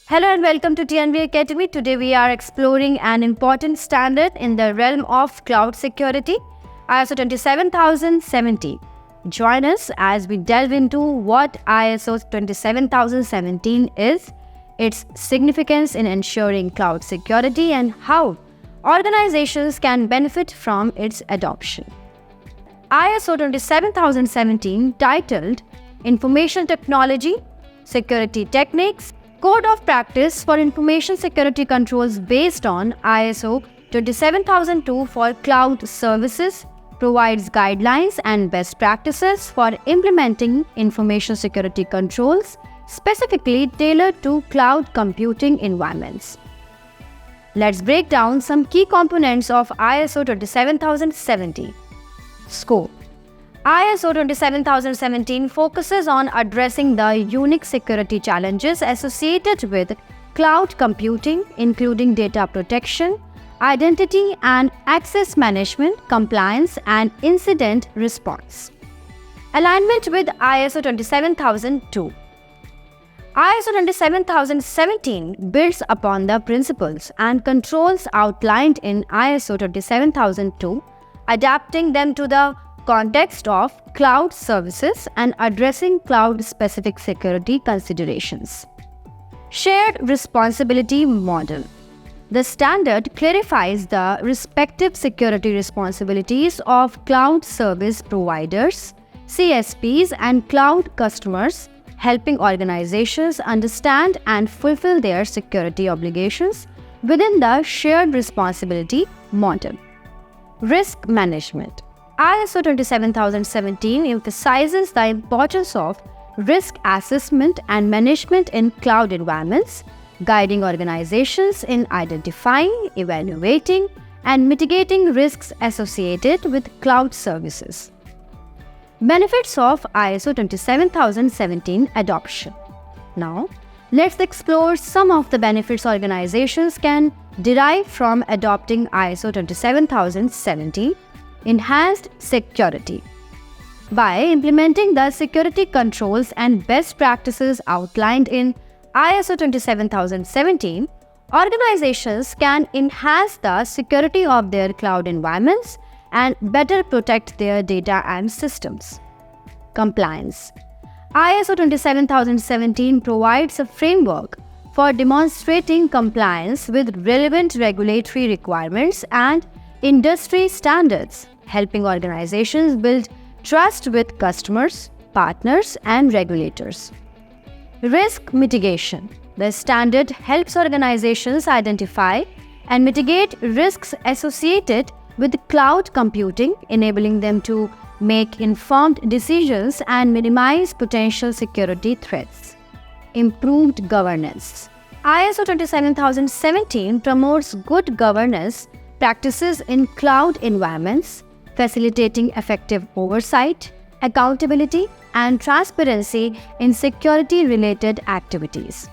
Hello and welcome to TNV Academy. Today we are exploring an important standard in the realm of cloud security, ISO 27017. Join us as we delve into what ISO 27017 is, its significance in ensuring cloud security, and how organizations can benefit from its adoption. ISO 27017, titled Information Technology, Security Techniques, Code of Practice for Information Security Controls based on ISO 27002 for cloud services, provides guidelines and best practices for implementing information security controls specifically tailored to cloud computing environments. Let's break down some key components of ISO 27017. Scope. ISO 27017 focuses on addressing the unique security challenges associated with cloud computing, including data protection, identity and access management, compliance, and incident response. Alignment with ISO 27002. ISO 27017 builds upon the principles and controls outlined in ISO 27002, adapting them to the context of cloud services and addressing cloud-specific security considerations. Shared responsibility model. The standard clarifies the respective security responsibilities of cloud service providers, CSPs, and cloud customers, helping organizations understand and fulfill their security obligations within the shared responsibility model. Risk management. ISO 27017 emphasizes the importance of risk assessment and management in cloud environments, guiding organizations in identifying, evaluating, and mitigating risks associated with cloud services. Benefits of ISO 27017 adoption. Now, let's explore some of the benefits organizations can derive from adopting ISO 27017. Enhanced security. By implementing the security controls and best practices outlined in ISO 27017, organizations can enhance the security of their cloud environments and better protect their data and systems. Compliance. ISO 27017 provides a framework for demonstrating compliance with relevant regulatory requirements and industry standards, helping organizations build trust with customers, partners, and regulators. Risk mitigation. The standard helps organizations identify and mitigate risks associated with cloud computing, enabling them to make informed decisions and minimize potential security threats. Improved governance. ISO 27017 promotes good governance practices in cloud environments, facilitating effective oversight, accountability, and transparency in security-related activities.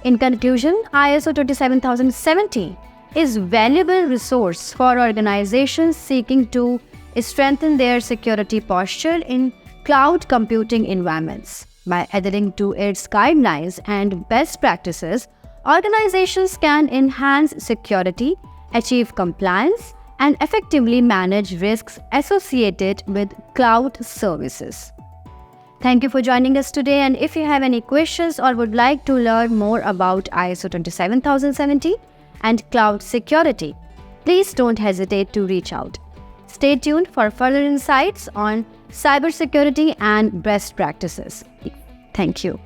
In conclusion, ISO 27017 is a valuable resource for organizations seeking to strengthen their security posture in cloud computing environments. By adhering to its guidelines and best practices, organizations can enhance security, achieve compliance, and effectively manage risks associated with cloud services. Thank you for joining us today, and if you have any questions or would like to learn more about ISO 27017 and cloud security, please don't hesitate to reach out. Stay tuned for further insights on cybersecurity and best practices. Thank you.